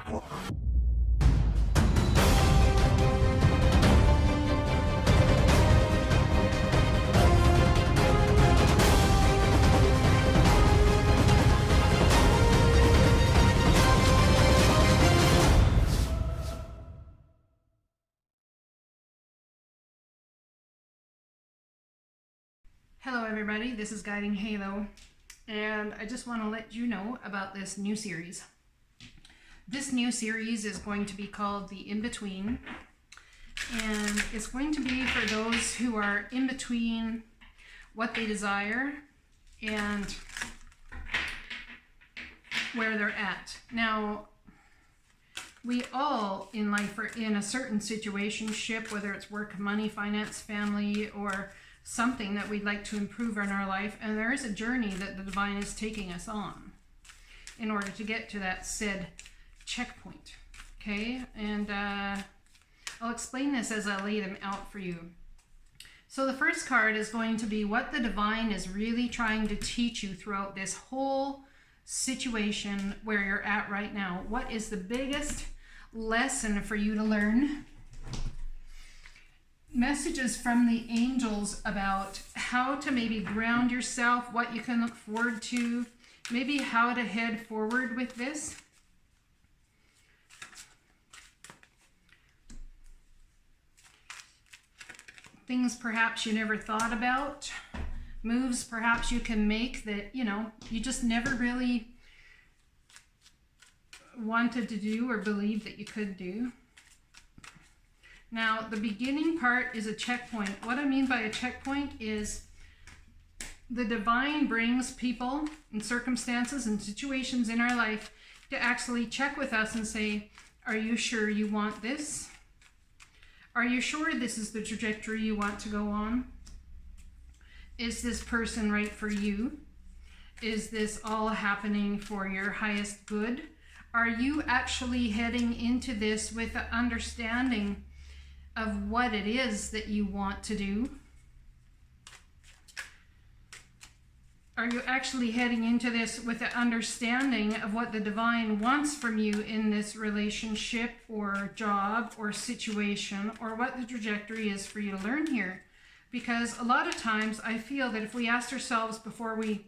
Hello everybody, this is Guiding Halo, and I just want to let you know about this new series. This new series is going to be called the InBetween, and it's going to be for those who are in between what they desire and where they're at. Now, we all in life are in a certain situationship, whether it's work, money, finance, family, or something that we'd like to improve in our life, and there is a journey that the divine is taking us on in order to get to that said checkpoint. Okay, and I'll explain this as I lay them out for you. So the first card is going to be what the divine is really trying to teach you throughout this whole situation where you're at right now. What is the biggest lesson for you to learn? Messages from the angels about how to maybe ground yourself, what you can look forward to, maybe how to head forward with this. Things perhaps you never thought about, moves perhaps you can make that, you just never really wanted to do or believed that you could do. Now, the beginning part is a checkpoint. What I mean by a checkpoint is the divine brings people and circumstances and situations in our life to actually check with us and say, are you sure you want this? Are you sure this is the trajectory you want to go on? Is this person right for you? Is this all happening for your highest good? Are you actually heading into this with the understanding of what it is that you want to do? Are you actually heading into this with the understanding of what the divine wants from you in this relationship or job or situation, or what the trajectory is for you to learn here? Because a lot of times I feel that if we asked ourselves before we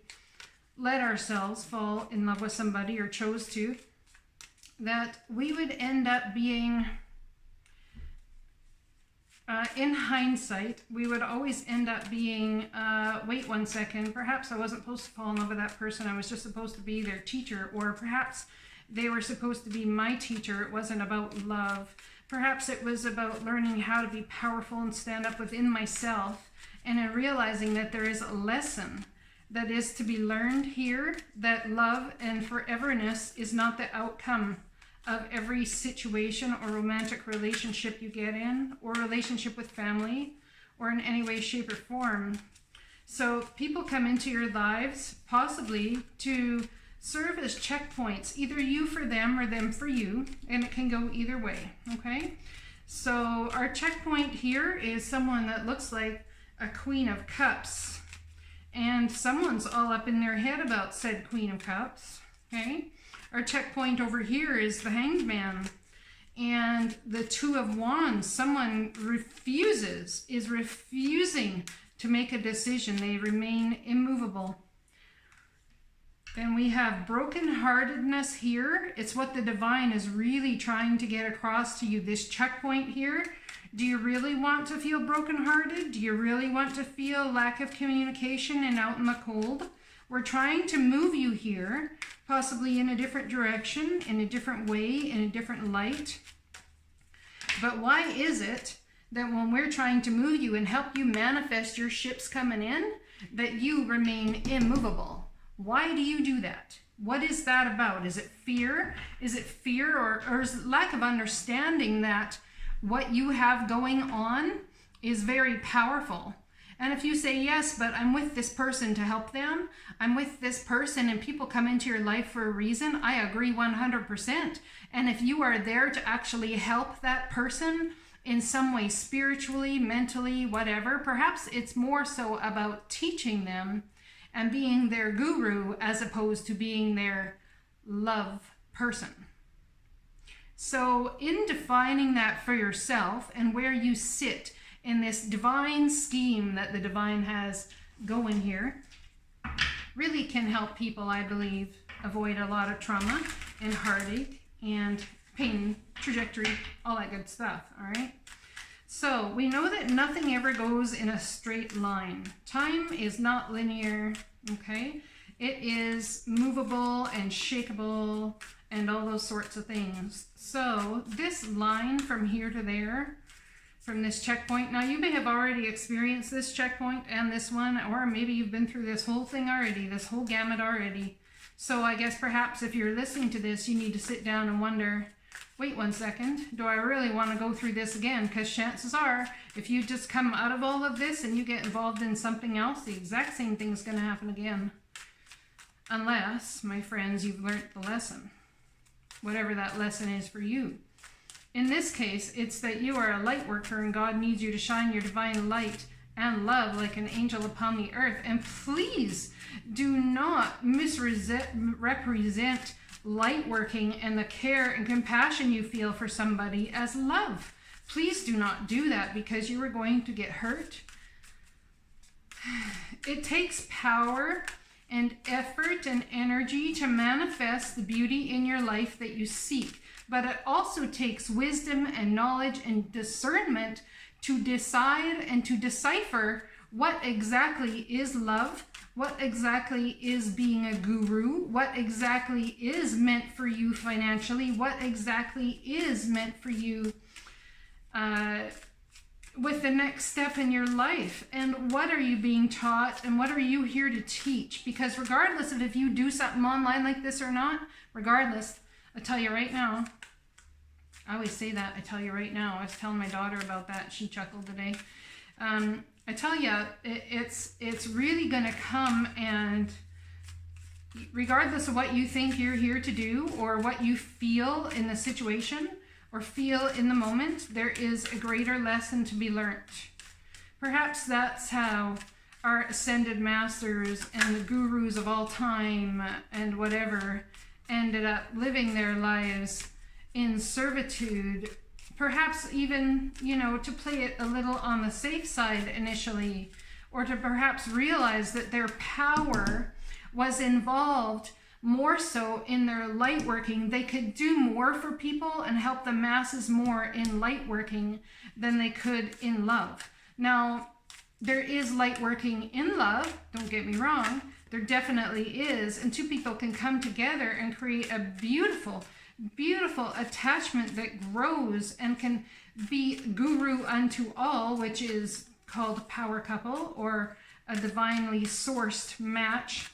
let ourselves fall in love with somebody or chose to, that we would end up being in hindsight, we would always end up being, wait one second, perhaps I wasn't supposed to fall in love with that person, I was just supposed to be their teacher, or perhaps they were supposed to be my teacher, it wasn't about love. Perhaps it was about learning how to be powerful and stand up within myself, and in realizing that there is a lesson that is to be learned here, that love and foreverness is not the outcome of every situation or romantic relationship you get in, or relationship with family, or in any way, shape, or form. So people come into your lives possibly to serve as checkpoints, either you for them or them for you, and it can go either way, okay? So our checkpoint here is someone that looks like a Queen of Cups, and someone's all up in their head about said Queen of Cups, okay? Our checkpoint over here is the Hanged Man and the Two of Wands. Someone is refusing to make a decision. They remain immovable. Then we have brokenheartedness here. It's what the divine is really trying to get across to you. This checkpoint here, do you really want to feel brokenhearted? Do you really want to feel lack of communication and out in the cold? We're trying to move you here, possibly in a different direction, in a different way, in a different light. But why is it that when we're trying to move you and help you manifest your ships coming in, that you remain immovable? Why do you do that? What is that about? Is it fear? Is it fear, or is it lack of understanding that what you have going on is very powerful? And if you say, yes, but I'm with this person to help them, I'm with this person and people come into your life for a reason, I agree 100%. And if you are there to actually help that person in some way, spiritually, mentally, whatever, perhaps it's more so about teaching them and being their guru as opposed to being their love person. So in defining that for yourself and where you sit in this divine scheme that the divine has going here, really can help people, I believe, avoid a lot of trauma and heartache and pain, trajectory, all that good stuff, all right? So we know that nothing ever goes in a straight line. Time is not linear, okay? It is movable and shakeable and all those sorts of things. So this line from here to there, from this checkpoint, now you may have already experienced this checkpoint and this one, or maybe you've been through this whole thing already, this whole gamut already. So I guess perhaps if you're listening to this, you need to sit down and wonder, wait 1 second, do I really want to go through this again? Because chances are, if you just come out of all of this and you get involved in something else, the exact same thing is going to happen again. Unless, my friends, you've learned the lesson, whatever that lesson is for you. In this case, it's that you are a light worker and God needs you to shine your divine light and love like an angel upon the earth. And please do not misrepresent light working and the care and compassion you feel for somebody as love. Please do not do that, because you are going to get hurt. It takes power and effort and energy to manifest the beauty in your life that you seek. But it also takes wisdom and knowledge and discernment to decide and to decipher what exactly is love, what exactly is being a guru, what exactly is meant for you financially, what exactly is meant for you with the next step in your life, and what are you being taught and what are you here to teach? Because regardless of if you do something online like this or not, regardless, I tell you right now, I always say that, I tell you right now, I was telling my daughter about that, she chuckled today. I tell you, it's really going to come, and regardless of what you think you're here to do or what you feel in the situation or feel in the moment, there is a greater lesson to be learnt. Perhaps that's how our ascended masters and the gurus of all time and whatever ended up living their lives in servitude, perhaps even, to play it a little on the safe side initially, or to perhaps realize that their power was involved more so in their light working. They could do more for people and help the masses more in light working than they could in love. Now, there is light working in love, don't get me wrong, there definitely is, and two people can come together and create a beautiful attachment that grows and can be guru unto all, which is called power couple or a divinely sourced match.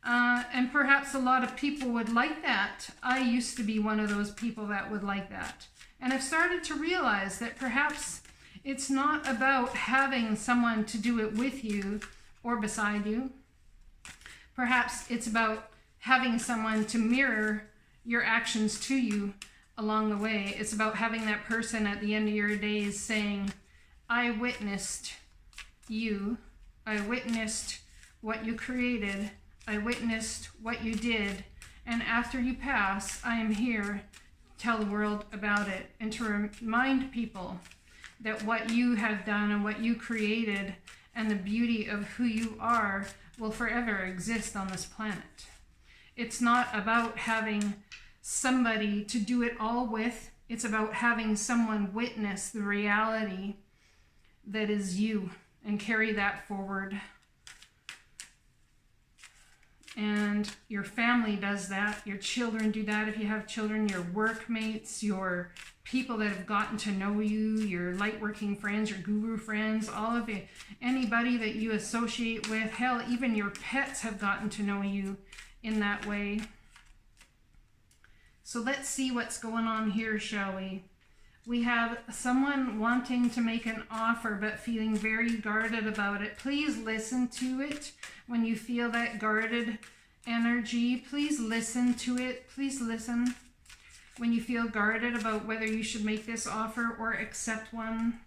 And perhaps a lot of people would like that. I used to be one of those people that would like that. And I've started to realize that perhaps it's not about having someone to do it with you or beside you. Perhaps it's about having someone to mirror your actions to you along the way. It's about having that person at the end of your days saying, I witnessed you. I witnessed what you created. I witnessed what you did. And after you pass, I am here to tell the world about it and to remind people that what you have done and what you created and the beauty of who you are will forever exist on this planet. It's not about having somebody to do it all with. It's about having someone witness the reality that is you and carry that forward. And your family does that. Your children do that if you have children. Your workmates, your people that have gotten to know you, your light working friends, your guru friends, all of it, anybody that you associate with, hell, even your pets have gotten to know you in that way. So let's see what's going on here, shall we? We have someone wanting to make an offer but feeling very guarded about it. Please listen to it when you feel that guarded energy. Please listen to it. Please listen when you feel guarded about whether you should make this offer or accept one.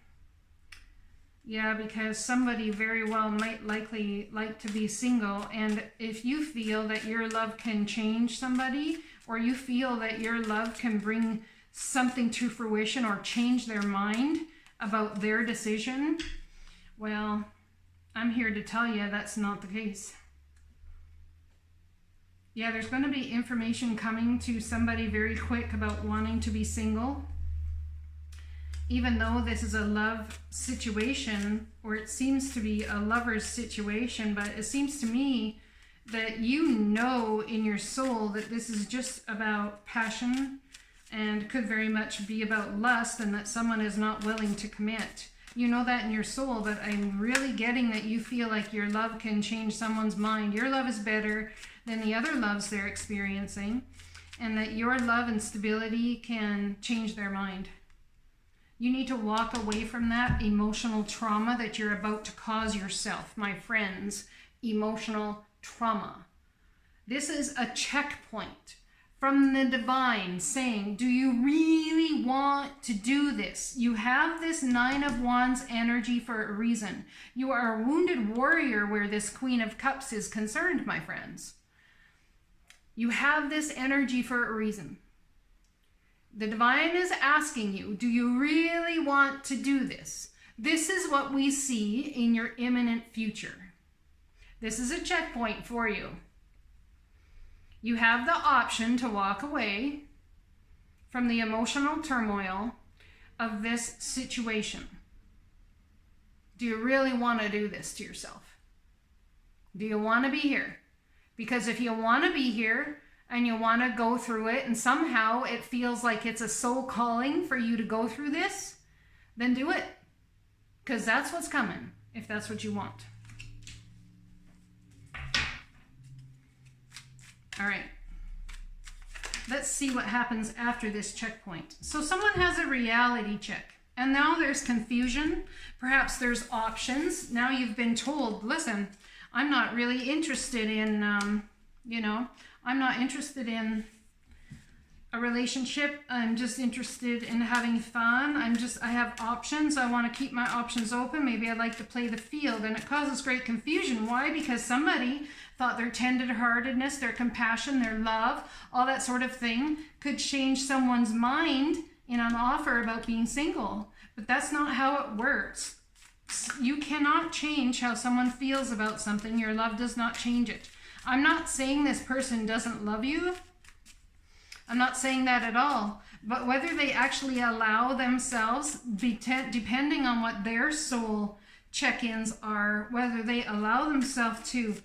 Yeah, because somebody very well might likely like to be single, and if you feel that your love can change somebody, or you feel that your love can bring something to fruition or change their mind about their decision, well, I'm here to tell you that's not the case. Yeah, there's going to be information coming to somebody very quick about wanting to be single. Even though this is a love situation, or it seems to be a lover's situation, but it seems to me that you know in your soul that this is just about passion and could very much be about lust, and that someone is not willing to commit. You know that in your soul, but I'm really getting that you feel like your love can change someone's mind. Your love is better than the other loves they're experiencing, and that your love and stability can change their mind. You need to walk away from that emotional trauma that you're about to cause yourself, my friends. Emotional trauma. This is a checkpoint from the divine saying, do you really want to do this? You have this Nine of Wands energy for a reason. You are a wounded warrior where this Queen of Cups is concerned, my friends. You have this energy for a reason. The divine is asking you, do you really want to do this? This is what we see in your imminent future. This is a checkpoint for you. You have the option to walk away from the emotional turmoil of this situation. Do you really want to do this to yourself? Do you want to be here? Because if you want to be here and you want to go through it and somehow it feels like it's a soul calling for you to go through this, then do it. Because that's what's coming, if that's what you want. All right, let's see what happens after this checkpoint. So someone has a reality check, and now there's confusion. Perhaps there's options. Now you've been told, listen, I'm not really interested in, I'm not interested in a relationship. I'm just interested in having fun. I have options. I want to keep my options open. Maybe I'd like to play the field. And it causes great confusion. Why? Because somebody thought their tender-heartedness, their compassion, their love, all that sort of thing could change someone's mind in an offer about being single. But that's not how it works. You cannot change how someone feels about something. Your love does not change it. I'm not saying this person doesn't love you. I'm not saying that at all. But whether they actually allow themselves, depending on what their soul check-ins are, whether they allow themselves to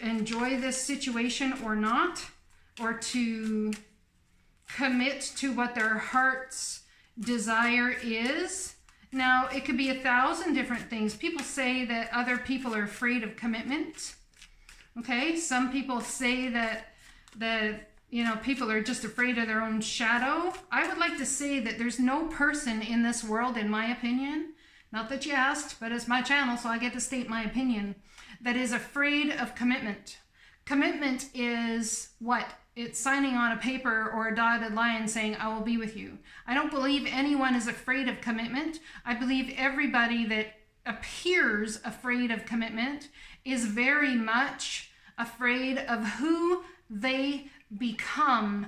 enjoy this situation or not, or to commit to what their heart's desire is. Now, it could be 1,000 different things. People say that other people are afraid of commitment. Okay, some people say that people are just afraid of their own shadow. I would like to say that there's no person in this world, in my opinion, not that you asked, but it's my channel, so I get to state my opinion, that is afraid of commitment. Commitment is what? It's signing on a paper or a dotted line saying, I will be with you. I don't believe anyone is afraid of commitment. I believe everybody that appears afraid of commitment is very much afraid of who they become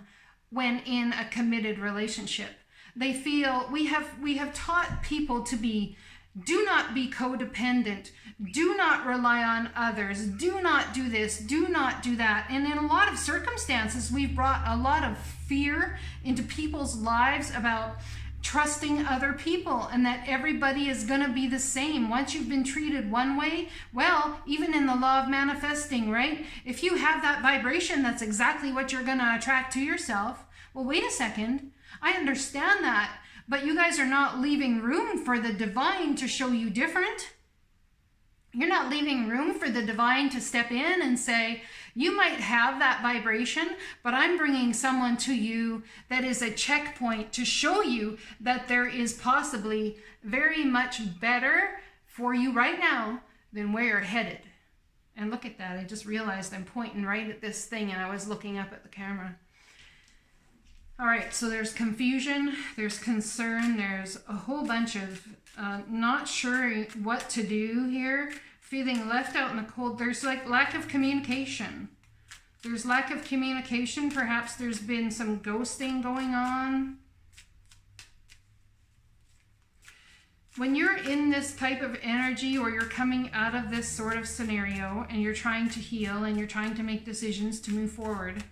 when in a committed relationship. They feel, we have taught people to be, do not be codependent, do not rely on others, do not do this, do not do that. And in a lot of circumstances, we've brought a lot of fear into people's lives about trusting other people and that everybody is going to be the same. Once you've been treated one way, well, even in the law of manifesting, right? If you have that vibration, that's exactly what you're going to attract to yourself. Well, wait a second. I understand that, but you guys are not leaving room for the divine to show you different. You're not leaving room for the divine to step in and say, you might have that vibration, but I'm bringing someone to you that is a checkpoint to show you that there is possibly very much better for you right now than where you're headed. And look at that. I just realized I'm pointing right at this thing and I was looking up at the camera. All right, so there's confusion, there's concern, there's a whole bunch of not sure what to do here, feeling left out in the cold. There's like lack of communication. There's lack of communication. Perhaps there's been some ghosting going on. when you're in this type of energy, or you're coming out of this sort of scenario and you're trying to heal and you're trying to make decisions to move forward,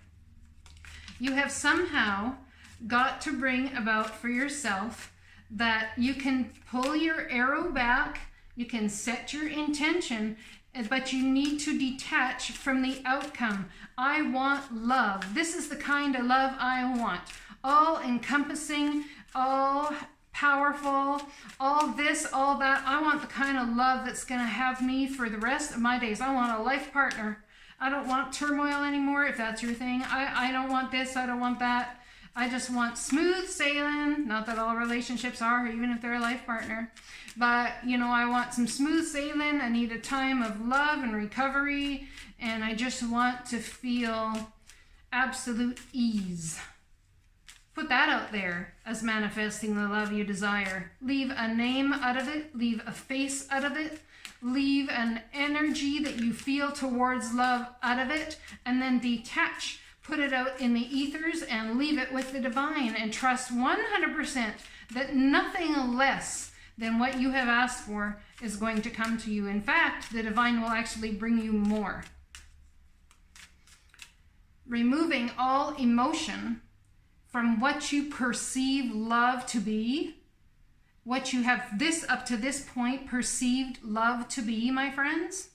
you have somehow got to bring about for yourself that you can pull your arrow back, you can set your intention, but you need to detach from the outcome. I want love. This is the kind of love I want. All encompassing, all powerful, all this, all that. I want the kind of love that's going to have me for the rest of my days. I want a life partner. I don't want turmoil anymore, if that's your thing. I don't want this, I don't want that. I just want smooth sailing. Not that all relationships are, even if they're a life partner. But, you know, I want some smooth sailing. I need a time of love and recovery. And I just want to feel absolute ease. Put that out there as manifesting the love you desire. Leave a name out of it. Leave a face out of it. Leave an energy that you feel towards love out of it. And then detach. Put it out in the ethers and leave it with the divine. And trust 100% that nothing less than what you have asked for is going to come to you. In fact, the divine will actually bring you more. Removing all emotion from what you perceive love to be, what you have up to this point perceived love to be, my friends,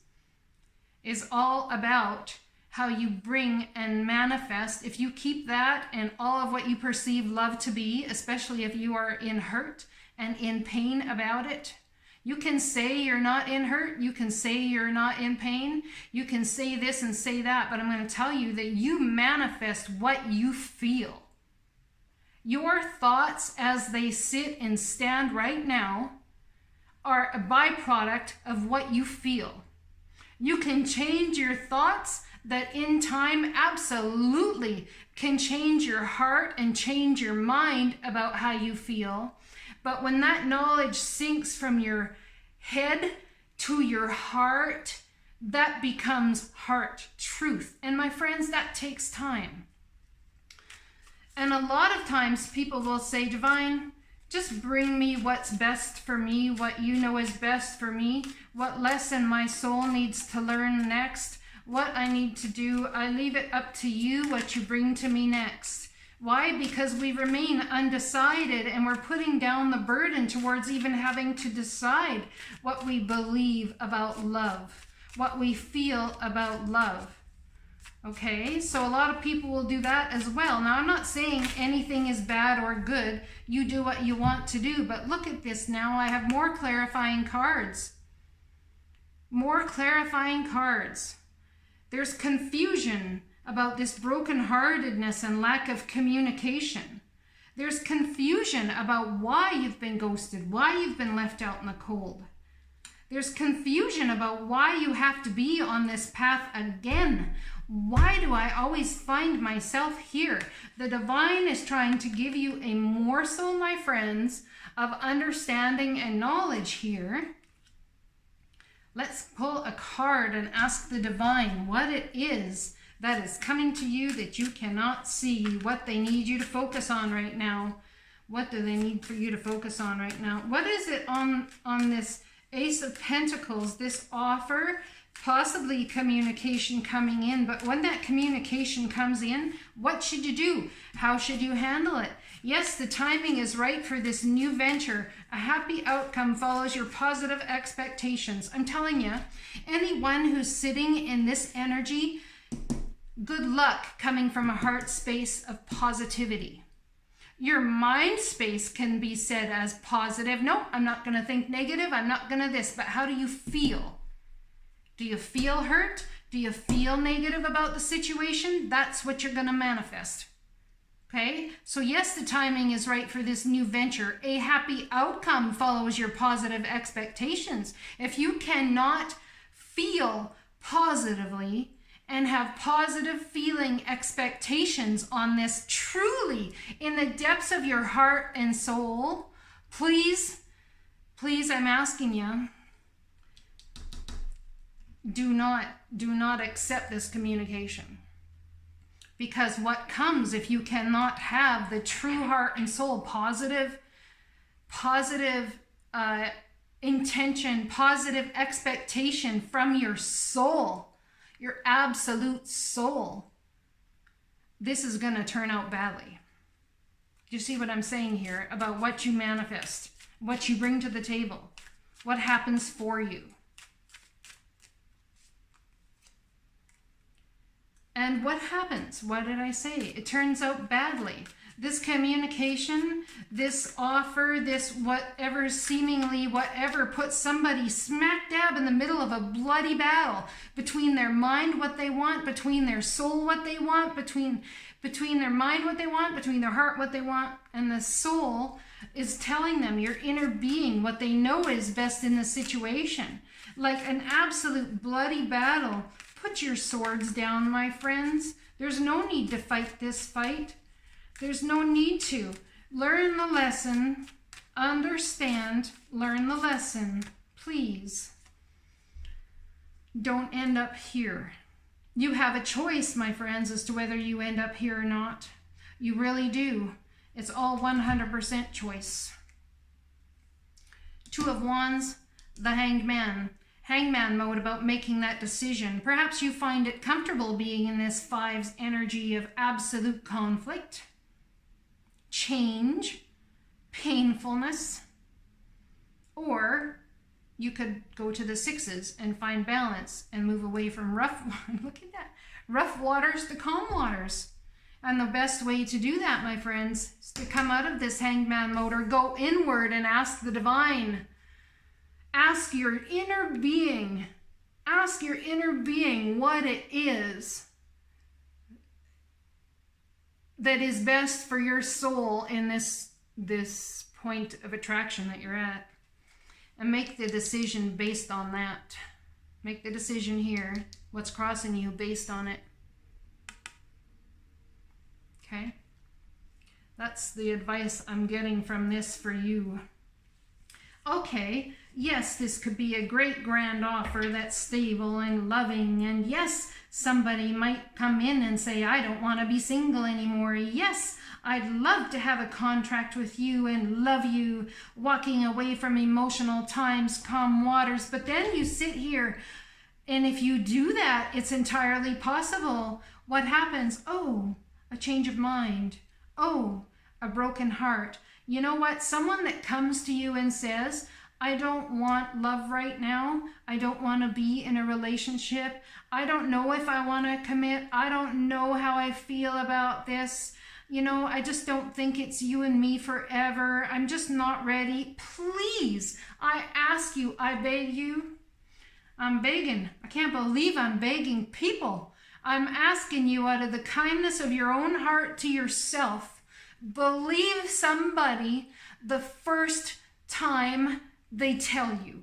is all about how you bring and manifest. If you keep that and all of what you perceive love to be, especially if you are in hurt and in pain about it, you can say you're not in hurt, you can say you're not in pain, you can say this and say that, but I'm going to tell you that you manifest what you feel. Your thoughts as they sit and stand right now are a byproduct of what you feel. You can change your thoughts that in time absolutely can change your heart and change your mind about how you feel. But when that knowledge sinks from your head to your heart, that becomes heart truth. And my friends, that takes time. And a lot of times people will say, Divine, just bring me what's best for me, what you know is best for me, what lesson my soul needs to learn next, what I need to do. I leave it up to you what you bring to me next. Why? Because we remain undecided and we're putting down the burden towards even having to decide what we believe about love, what we feel about love. Okay, so a lot of people will do that as well. Now, I'm not saying anything is bad or good. You do what you want to do. But look at this now. I have more clarifying cards. More clarifying cards. There's confusion about this brokenheartedness and lack of communication. There's confusion about why you've been ghosted, why you've been left out in the cold. There's confusion about why you have to be on this path again. Why do I always find myself here? The divine is trying to give you a morsel, my friends, of understanding and knowledge here. Let's pull a card and ask the divine what it is that is coming to you that you cannot see, what they need you to focus on right now. What do they need for you to focus on right now? What is it on this Ace of Pentacles, this offer? Possibly communication coming in, but when that communication comes in, what should you do? How should you handle it? Yes, the timing is right for this new venture. A happy outcome follows your positive expectations. I'm telling you, anyone who's sitting in this energy, good luck coming from a heart space of positivity. Your mind space can be said as positive. No, I'm not going to think negative. I'm not going to this, but how do you feel? Do you feel hurt? Do you feel negative about the situation? That's what you're going to manifest. Okay? So yes, the timing is right for this new venture. A happy outcome follows your positive expectations. If you cannot feel positively and have positive feeling expectations on this truly in the depths of your heart and soul, please, I'm asking you, do not accept this communication. Because what comes if you cannot have the true heart and soul positive intention, positive expectation from your soul, your absolute soul, this is going to turn out badly. Do you see what I'm saying here about what you manifest, what you bring to the table, what happens for you? And what happens? What did I say? It turns out badly. This communication, this offer, this whatever, seemingly whatever, puts somebody smack dab in the middle of a bloody battle between their mind, what they want, between their soul, what they want, between their mind, what they want, between their heart, what they want, and the soul is telling them, your inner being, what they know is best in the situation. Like an absolute bloody battle. Put your swords down, my friends. There's no need to fight this fight. There's no need to. Learn the lesson. Understand. Learn the lesson. Please. Don't end up here. You have a choice, my friends, as to whether you end up here or not. You really do. It's all 100% choice. Two of Wands, the Hanged Man. Hangman mode about making that decision. Perhaps you find it comfortable being in this Five's energy of absolute conflict, change, painfulness. Or you could go to the Sixes and find balance and move away from rough waters to calm waters. And the best way to do that, my friends, is to come out of this hangman mode or go inward and ask the divine. Ask your inner being. Ask your inner being what it is that is best for your soul in this point of attraction that you're at. And make the decision based on that. Make the decision here, what's crossing you, based on it. Okay? That's the advice I'm getting from this for you. Okay, yes, this could be a great grand offer that's stable and loving. And yes, somebody might come in and say, I don't want to be single anymore. Yes, I'd love to have a contract with you and love you, walking away from emotional times, calm waters. But then you sit here, and if you do that, it's entirely possible. What happens? Oh, a change of mind. Oh, a broken heart. You know what? Someone that comes to you and says, I don't want love right now. I don't want to be in a relationship. I don't know if I want to commit. I don't know how I feel about this. You know, I just don't think it's you and me forever. I'm just not ready. Please, I ask you, I beg you. I'm begging. I can't believe I'm begging people. I'm asking you out of the kindness of your own heart to yourself. Believe somebody the first time they tell you.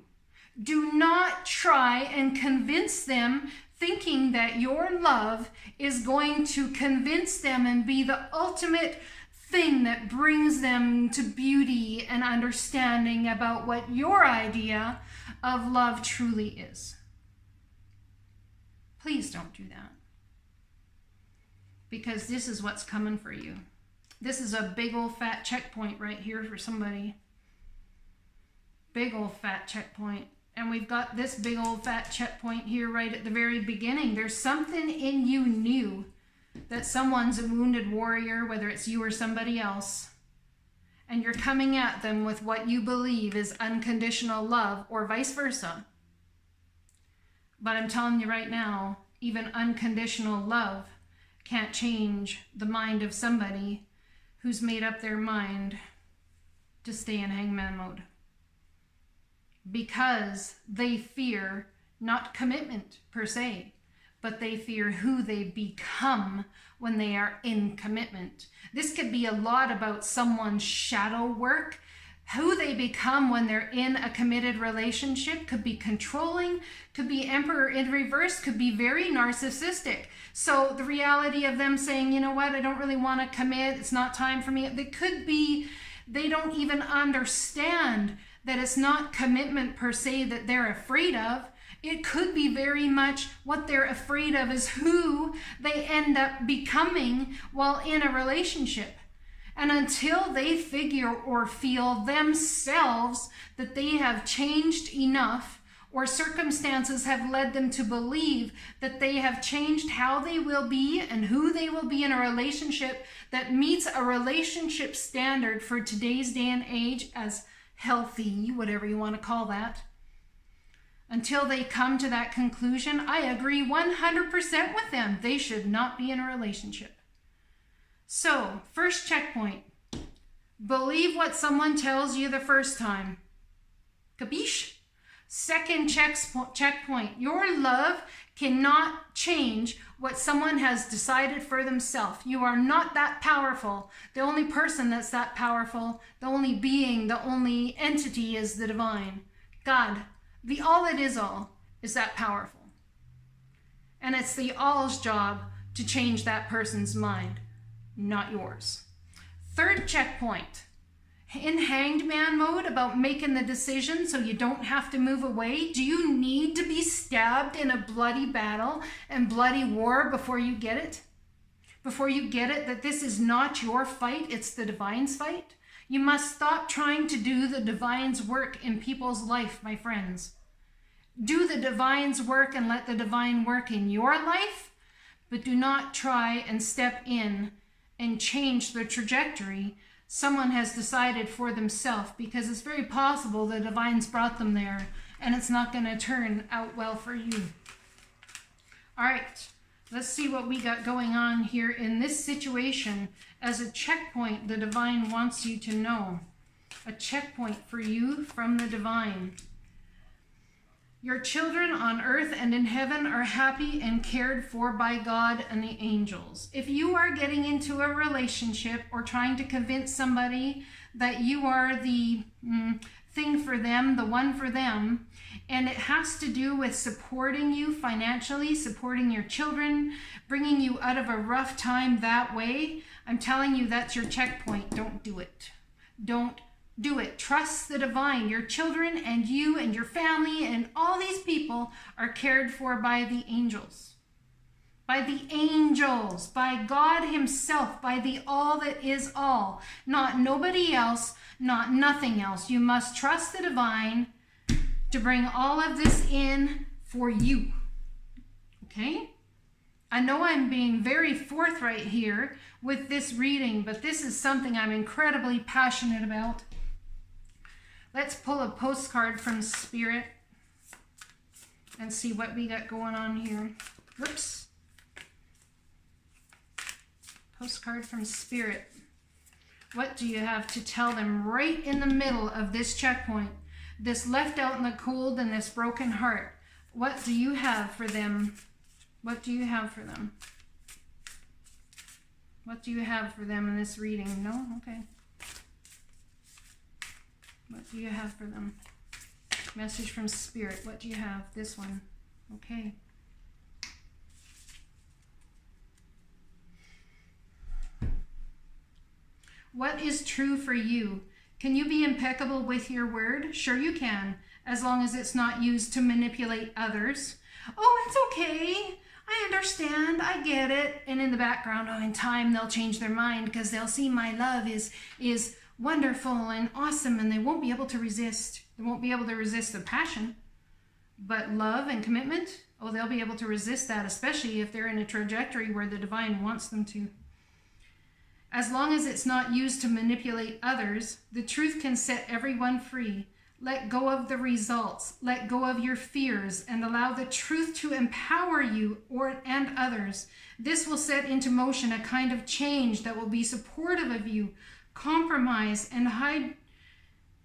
Do not try and convince them thinking that your love is going to convince them and be the ultimate thing that brings them to beauty and understanding about what your idea of love truly is. Please don't do that. Because this is what's coming for you. This is a big old fat checkpoint right here for somebody. Big old fat checkpoint. And we've got this big old fat checkpoint here right at the very beginning. There's something in you new that someone's a wounded warrior, whether it's you or somebody else. And you're coming at them with what you believe is unconditional love or vice versa. But I'm telling you right now, even unconditional love can't change the mind of somebody who's made up their mind to stay in hangman mode. Because they fear not commitment per se, but they fear who they become when they are in commitment. This could be a lot about someone's shadow work. Who they become when they're in a committed relationship could be controlling, could be emperor in reverse, could be very narcissistic. So the reality of them saying, you know what, I don't really want to commit, it's not time for me. It could be they don't even understand that it's not commitment per se that they're afraid of. It could be very much what they're afraid of is who they end up becoming while in a relationship. And until they figure or feel themselves that they have changed enough, or circumstances have led them to believe that they have changed how they will be and who they will be in a relationship that meets a relationship standard for today's day and age as healthy, whatever you want to call that, until they come to that conclusion, I agree 100% with them. They should not be in a relationship. So, first checkpoint, believe what someone tells you the first time. Capiche? Second checkpoint, your love cannot change what someone has decided for themselves. You are not that powerful. The only person that's that powerful, the only being, the only entity is the divine. God, the all that is all, is that powerful. And it's the all's job to change that person's mind, not yours. Third checkpoint, in hanged man mode about making the decision so you don't have to move away. Do you need to be stabbed in a bloody battle and bloody war before you get it? Before you get it that this is not your fight, it's the divine's fight? You must stop trying to do the divine's work in people's life, my friends. Do the divine's work and let the divine work in your life, but do not try and step in and change the trajectory someone has decided for themselves, because it's very possible the divine's brought them there and it's not going to turn out well for you. All right, let's see what we got going on here in this situation as a checkpoint the divine wants you to know. A checkpoint for you from the divine. Your children on earth and in heaven are happy and cared for by God and the angels. If you are getting into a relationship or trying to convince somebody that you are the thing for them, the one for them, and it has to do with supporting you financially, supporting your children, bringing you out of a rough time that way, I'm telling you that's your checkpoint. Don't do it. Don't do it. Trust the divine. Your children and you and your family and all these people are cared for by the angels. By the angels, by God himself, by the all that is all. Not nobody else, not nothing else. You must trust the divine to bring all of this in for you. Okay? I know I'm being very forthright here with this reading, but this is something I'm incredibly passionate about. Let's pull a postcard from Spirit and see what we got going on here. Whoops. Postcard from Spirit. What do you have to tell them right in the middle of this checkpoint? This left out in the cold and this broken heart. What do you have for them? What do you have for them? What do you have for them in this reading? No? Okay. What do you have for them? Message from Spirit. What do you have? This one. Okay. What is true for you? Can you be impeccable with your word? Sure you can, as long as it's not used to manipulate others. Oh, it's okay. I understand. I get it. And in the background, oh, in time they'll change their mind because they'll see my love is wonderful and awesome, and they won't be able to resist. They won't be able to resist the passion. But love and commitment, oh, they'll be able to resist that, especially if they're in a trajectory where the divine wants them to. As long as it's not used to manipulate others, the truth can set everyone free. Let go of the results. Let go of your fears and allow the truth to empower you and others. This will set into motion a kind of change that will be supportive of you,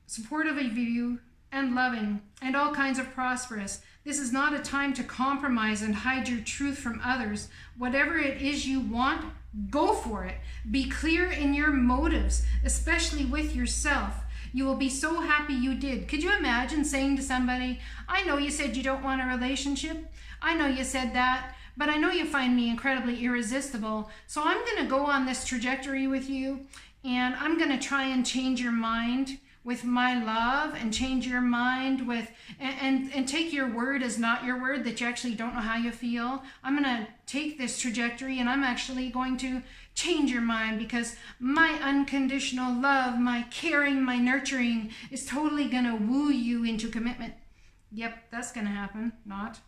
supportive of you and loving, and all kinds of prosperous. This is not a time to compromise and hide your truth from others. Whatever it is you want, go for it. Be clear in your motives, especially with yourself. You will be so happy you did. Could you imagine saying to somebody, I know you said you don't want a relationship. I know you said that, but I know you find me incredibly irresistible. So I'm going to go on this trajectory with you, and I'm going to try and change your mind with my love and change your mind with, and take your word as not your word, that you actually don't know how you feel. I'm going to take this trajectory and I'm actually going to change your mind because my unconditional love, my caring, my nurturing is totally going to woo you into commitment. Yep, that's going to happen. Not.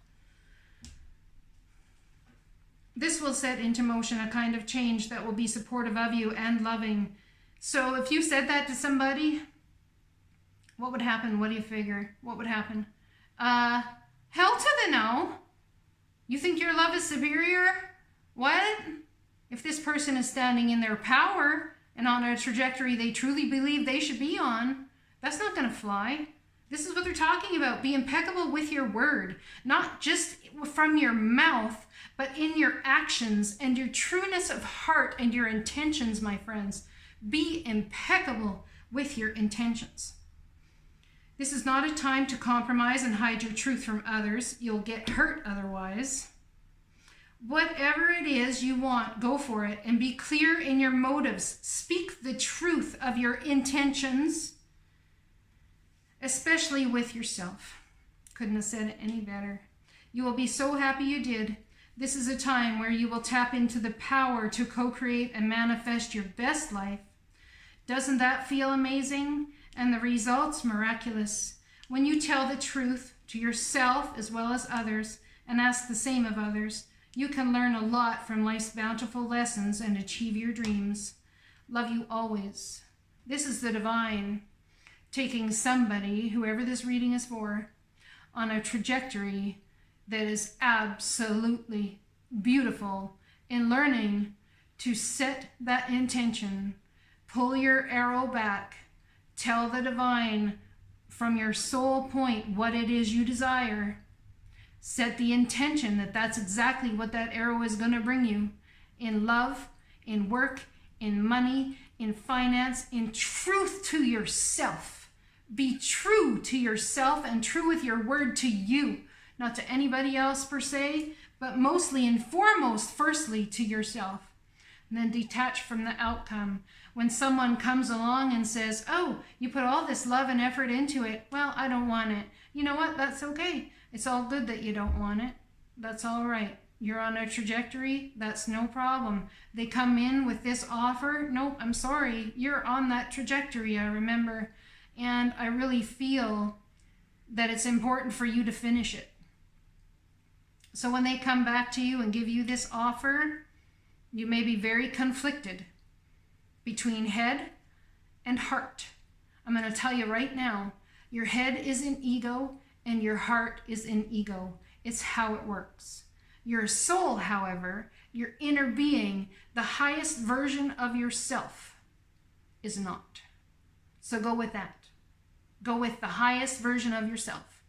This will set into motion a kind of change that will be supportive of you and loving. So if you said that to somebody, what would happen? What do you figure? What would happen? Hell to the no. You think your love is superior? What? If this person is standing in their power and on a trajectory they truly believe they should be on, that's not going to fly. This is what they're talking about. Be impeccable with your word, not just from your mouth, but in your actions and your trueness of heart and your intentions, my friends. Be impeccable with your intentions. This is not a time to compromise and hide your truth from others. You'll get hurt otherwise. Whatever it is you want, go for it and be clear in your motives. Speak the truth of your intentions, especially with yourself. Couldn't have said it any better. You will be so happy you did. This is a time where you will tap into the power to co-create and manifest your best life. Doesn't that feel amazing? And the results miraculous. When you tell the truth to yourself as well as others and ask the same of others, you can learn a lot from life's bountiful lessons and achieve your dreams. Love you always. This is the divine taking somebody, whoever this reading is for, on a trajectory that is absolutely beautiful in learning to set that intention, pull your arrow back, tell the divine from your soul point what it is you desire. Set the intention that that's exactly what that arrow is going to bring you in love, in work, in money, in finance, in truth to yourself. Be true to yourself and true with your word to you, not to anybody else per se, but mostly and foremost, firstly to yourself. And then detach from the outcome. When someone comes along and says, oh, you put all this love and effort into it. Well, I don't want it. You know what? That's okay. It's all good that you don't want it. That's all right. You're on a trajectory. That's no problem. They come in with this offer. Nope, I'm sorry. You're on that trajectory, I remember. And I really feel that it's important for you to finish it. So when they come back to you and give you this offer, you may be very conflicted between head and heart. I'm going to tell you right now, your head is in ego and your heart is in ego. It's how it works. Your soul, however, your inner being, the highest version of yourself, is not. So go with that. Go with the highest version of yourself.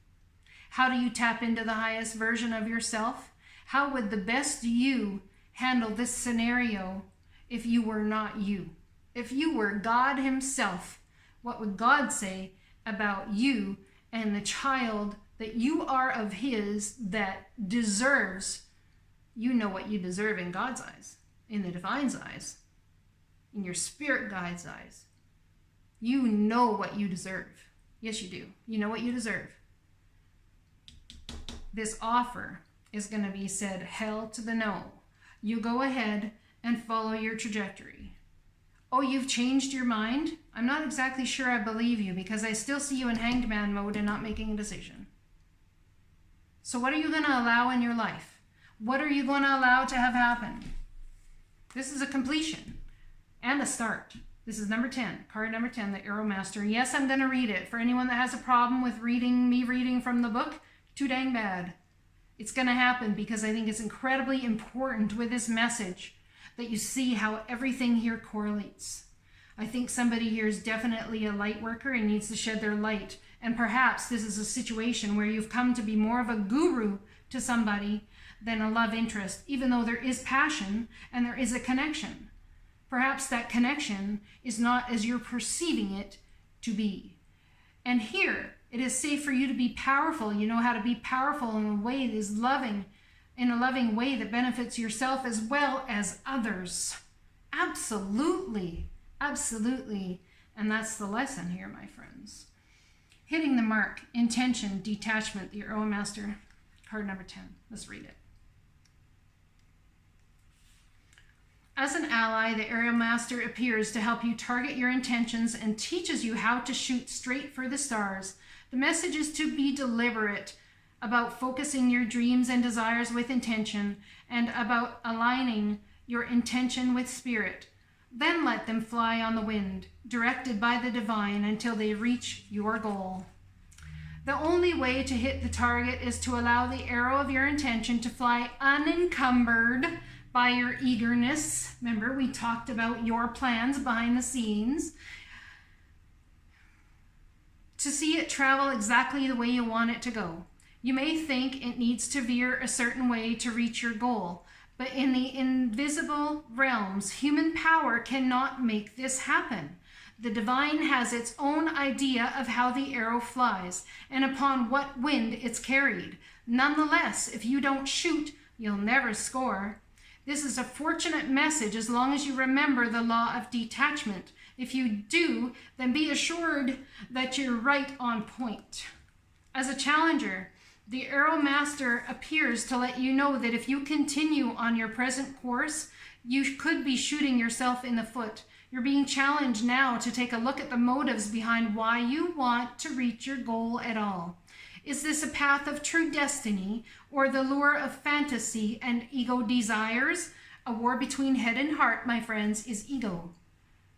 How do you tap into the highest version of yourself? How would the best you handle this scenario if you were not you? If you were God himself, what would God say about you and the child that you are of his that deserves? You know what you deserve in God's eyes, in the divine's eyes, in your spirit guide's eyes. You know what you deserve. Yes, you do. You know what you deserve. This offer is going to be said hell to the no. You go ahead and follow your trajectory. Oh, you've changed your mind? I'm not exactly sure I believe you because I still see you in hanged man mode and not making a decision. So what are you going to allow in your life? What are you going to allow to have happen? This is a completion and a start. This is number 10, card number 10, the Arrow Master. Yes, I'm going to read it. For anyone that has a problem with me reading from the book, too dang bad. It's going to happen because I think it's incredibly important with this message that you see how everything here correlates. I think somebody here is definitely a light worker and needs to shed their light. And perhaps this is a situation where you've come to be more of a guru to somebody than a love interest, even though there is passion and there is a connection. Perhaps that connection is not as you're perceiving it to be. And here, it is safe for you to be powerful. You know how to be powerful in a way that is loving, in a loving way that benefits yourself as well as others. Absolutely, absolutely. And that's the lesson here, my friends. Hitting the mark, intention, detachment, the Arrow Master, card number 10. Let's read it. As an ally, the Arrow Master appears to help you target your intentions and teaches you how to shoot straight for the stars. The message is to be deliberate about focusing your dreams and desires with intention and about aligning your intention with spirit. Then let them fly on the wind, directed by the divine until they reach your goal. The only way to hit the target is to allow the arrow of your intention to fly unencumbered by your eagerness. Remember, we talked about your plans behind the scenes. To see it travel exactly the way you want it to go. You may think it needs to veer a certain way to reach your goal, but in the invisible realms, human power cannot make this happen. The divine has its own idea of how the arrow flies and upon what wind it's carried. Nonetheless, if you don't shoot, you'll never score. This is a fortunate message as long as you remember the law of detachment. If you do, then be assured that you're right on point. As a challenger, the Arrow Master appears to let you know that if you continue on your present course, you could be shooting yourself in the foot. You're being challenged now to take a look at the motives behind why you want to reach your goal at all. Is this a path of true destiny or the lure of fantasy and ego desires? A war between head and heart, my friends, is ego.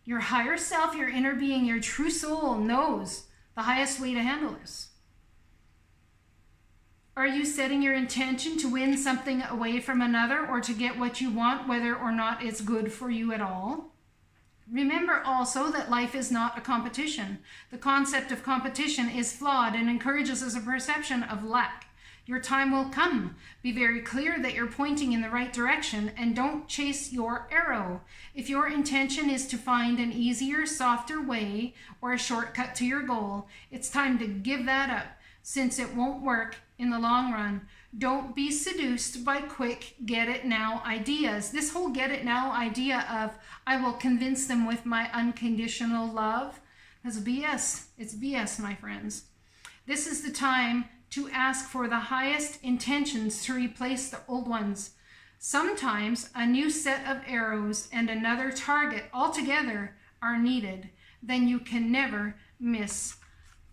Your higher self, your inner being, your true soul knows the highest way to handle this. Are you setting your intention to win something away from another or to get what you want, whether or not it's good for you at all? Remember also that life is not a competition. The concept of competition is flawed and encourages us a perception of lack. Your time will come. Be very clear that you're pointing in the right direction and don't chase your arrow. If your intention is to find an easier, softer way or a shortcut to your goal, it's time to give that up since it won't work in the long run. Don't be seduced by quick get-it-now ideas. This whole get-it-now idea of, I will convince them with my unconditional love, that's BS. It's BS, my friends. This is the time to ask for the highest intentions to replace the old ones. Sometimes a new set of arrows and another target altogether are needed. Then you can never miss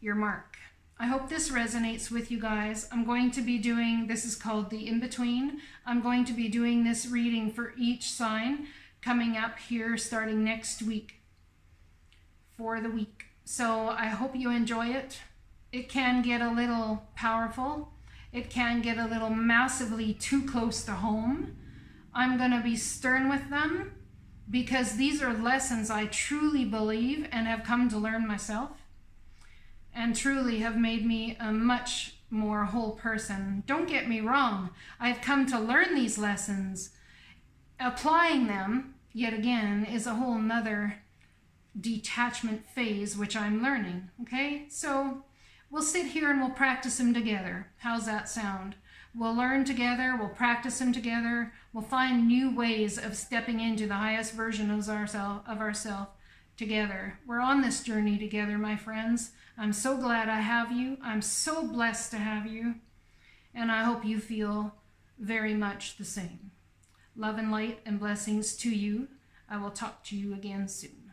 your mark. I hope this resonates with you guys. I'm going to be doing, this is called the InBetween. I'm going to be doing this reading for each sign coming up here starting next week for the week. So I hope you enjoy it. It can get a little powerful. It can get a little massively too close to home. I'm going to be stern with them because these are lessons I truly believe and have come to learn myself, and truly have made me a much more whole person. Don't get me wrong. I've come to learn these lessons. Applying them, yet again, is a whole nother detachment phase, which I'm learning, okay? So we'll sit here and we'll practice them together. How's that sound? We'll learn together, we'll practice them together, we'll find new ways of stepping into the highest version of ourselves together. We're on this journey together, my friends. I'm so glad I have you. I'm so blessed to have you. And I hope you feel very much the same. Love and light and blessings to you. I will talk to you again soon.